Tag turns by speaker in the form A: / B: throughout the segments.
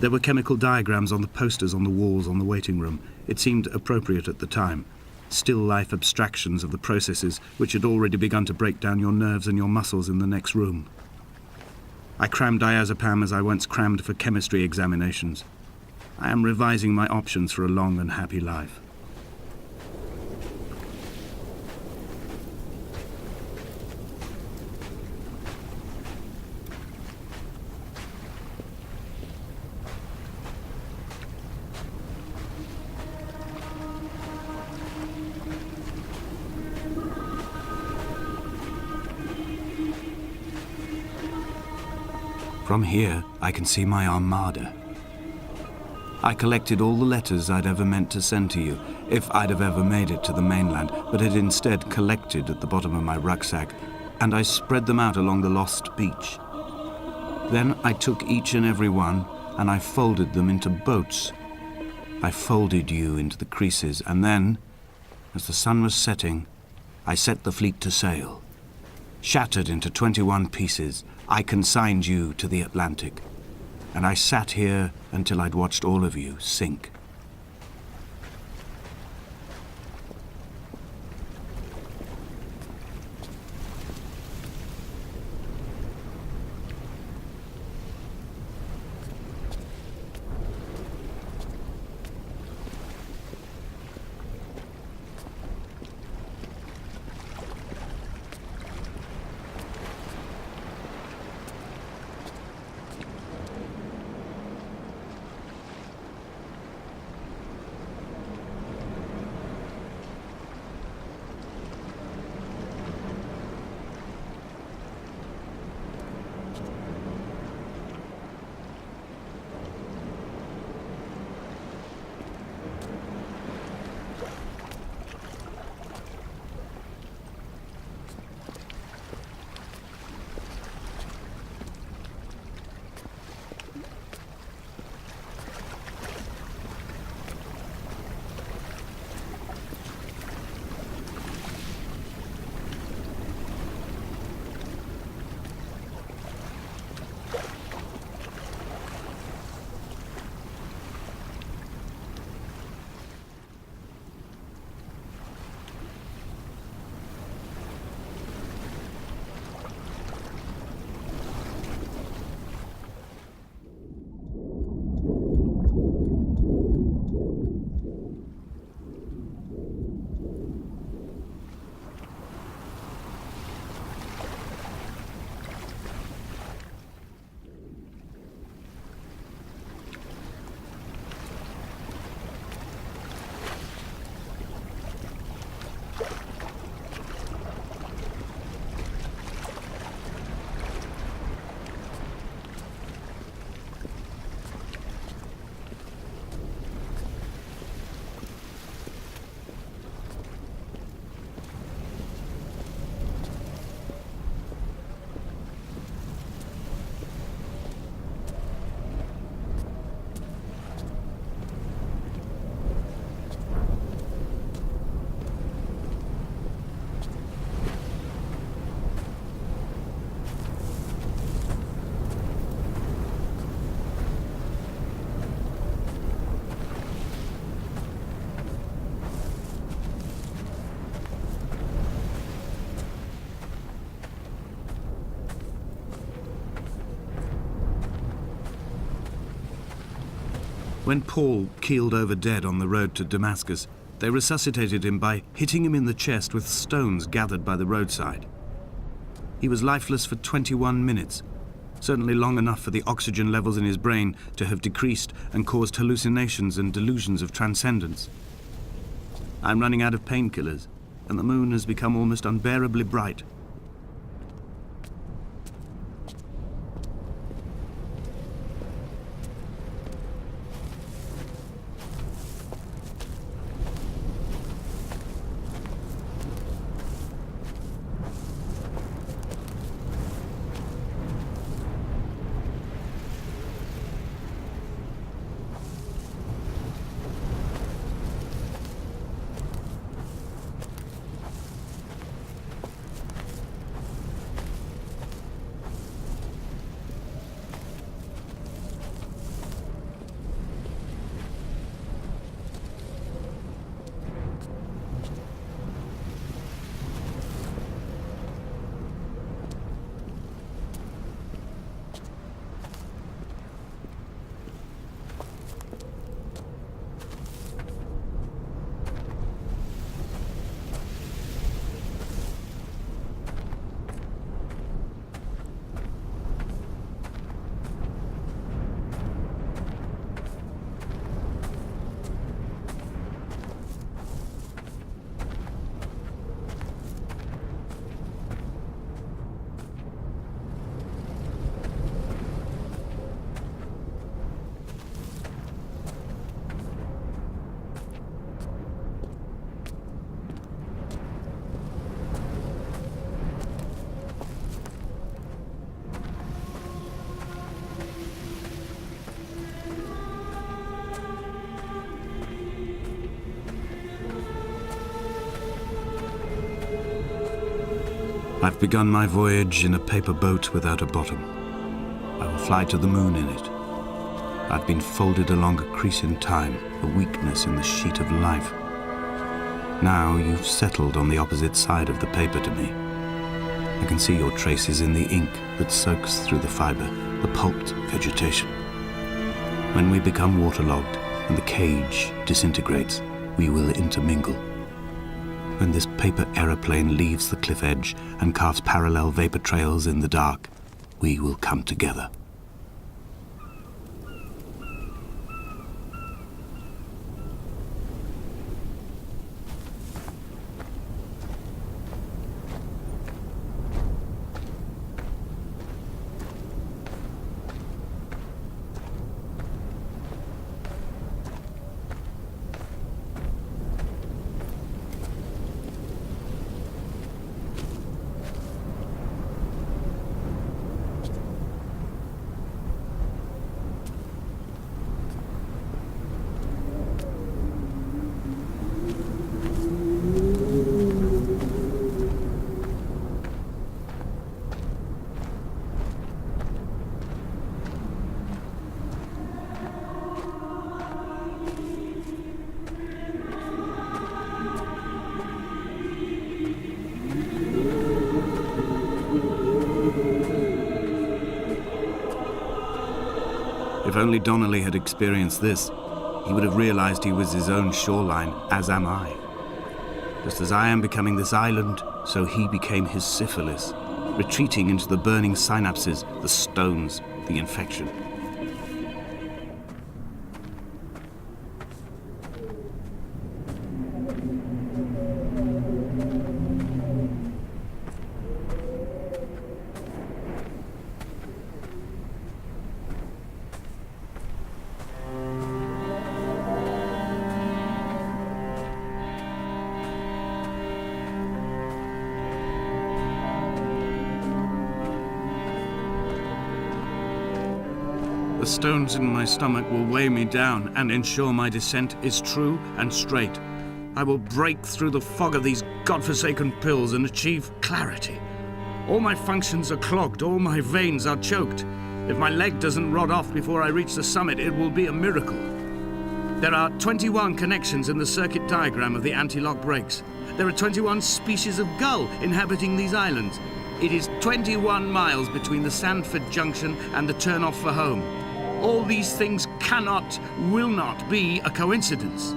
A: There were chemical diagrams on the posters on the walls on the waiting room. It seemed appropriate at the time. Still life abstractions of the processes which had already begun to break down your nerves and your muscles in the next room. I crammed diazepam as I once crammed for chemistry examinations. I am revising my options for a long and happy life. From here, I can see my armada. I collected all the letters I'd ever meant to send to you, if I'd have ever made it to the mainland, but had instead collected at the bottom of my rucksack, and I spread them out along the lost beach. Then I took each and every one, and I folded them into boats. I folded you into the creases, and then, as the sun was setting, I set the fleet to sail. Shattered into 21 pieces, I consigned you to the Atlantic, and I sat here until I'd watched all of you sink. When Paul keeled over dead on the road to Damascus, they resuscitated him by hitting him in the chest with stones gathered by the roadside. He was lifeless for 21 minutes, certainly long enough for the oxygen levels in his brain to have decreased and caused hallucinations and delusions of transcendence. I'm running out of painkillers, and the moon has become almost unbearably bright. I've begun my voyage in a paper boat without a bottom. I will fly to the moon in it. I've been folded along a crease in time, a weakness in the sheet of life. Now you've settled on the opposite side of the paper to me. I can see your traces in the ink that soaks through the fiber, the pulped vegetation. When we become waterlogged and the cage disintegrates, we will intermingle. When this paper aeroplane leaves the cliff edge and carves parallel vapor trails in the dark, we will come together. If only Donnelly had experienced this, he would have realized he was his own shoreline, as am I. Just as I am becoming this island, so he became his syphilis, retreating into the burning synapses, the stones, the infection. The stones in my stomach will weigh me down and ensure my descent is true and straight. I will break through the fog of these godforsaken pills and achieve clarity. All my functions are clogged, all my veins are choked. If my leg doesn't rot off before I reach the summit, it will be a miracle. There are 21 connections in the circuit diagram of the anti-lock brakes. There are 21 species of gull inhabiting these islands. It is 21 miles between the Sandford Junction and the turn-off for home. All these things cannot, will not be a coincidence.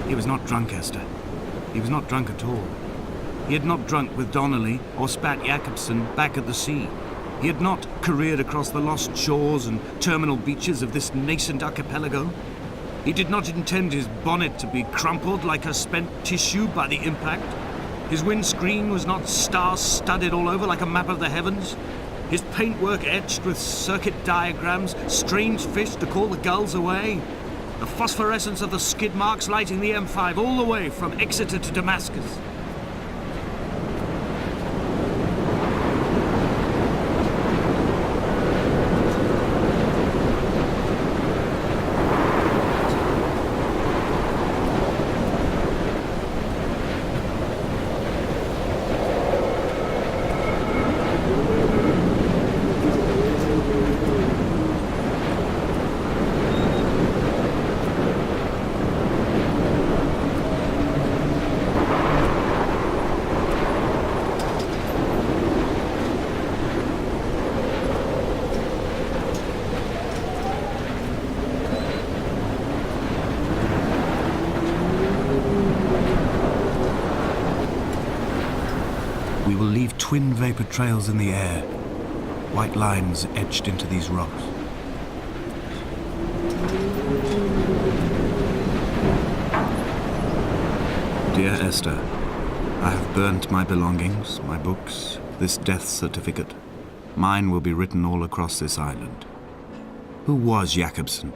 A: He was not drunk, Esther. He was not drunk at all. He had not drunk with Donnelly or spat Jacobson back at the sea. He had not careered across the lost shores and terminal beaches of this nascent archipelago. He did not intend his bonnet to be crumpled like a spent tissue by the impact. His windscreen was not star-studded all over like a map of the heavens. His paintwork etched with circuit diagrams, strange fish to call the gulls away. The phosphorescence of the skid marks lighting the M5 all the way from Exeter to Damascus. We will leave twin vapor trails in the air, white lines etched into these rocks. Dear Esther, I have burnt my belongings, my books, this death certificate. Mine will be written all across this island. Who was Jakobsen?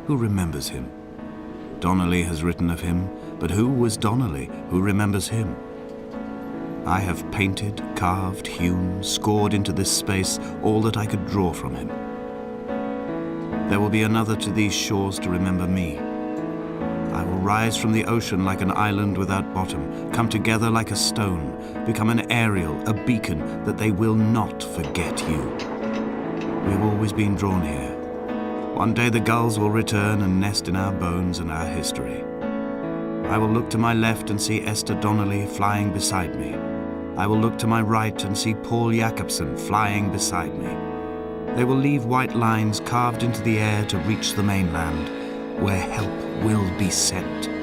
A: Who remembers him? Donnelly has written of him, but who was Donnelly? Who remembers him? I have painted, carved, hewn, scored into this space all that I could draw from him. There will be another to these shores to remember me. I will rise from the ocean like an island without bottom, come together like a stone, become an aerial, a beacon that they will not forget you. We have always been drawn here. One day the gulls will return and nest in our bones and our history. I will look to my left and see Esther Donnelly flying beside me. I will look to my right and see Paul Jakobsen flying beside me. They will leave white lines carved into the air to reach the mainland, where help will be sent.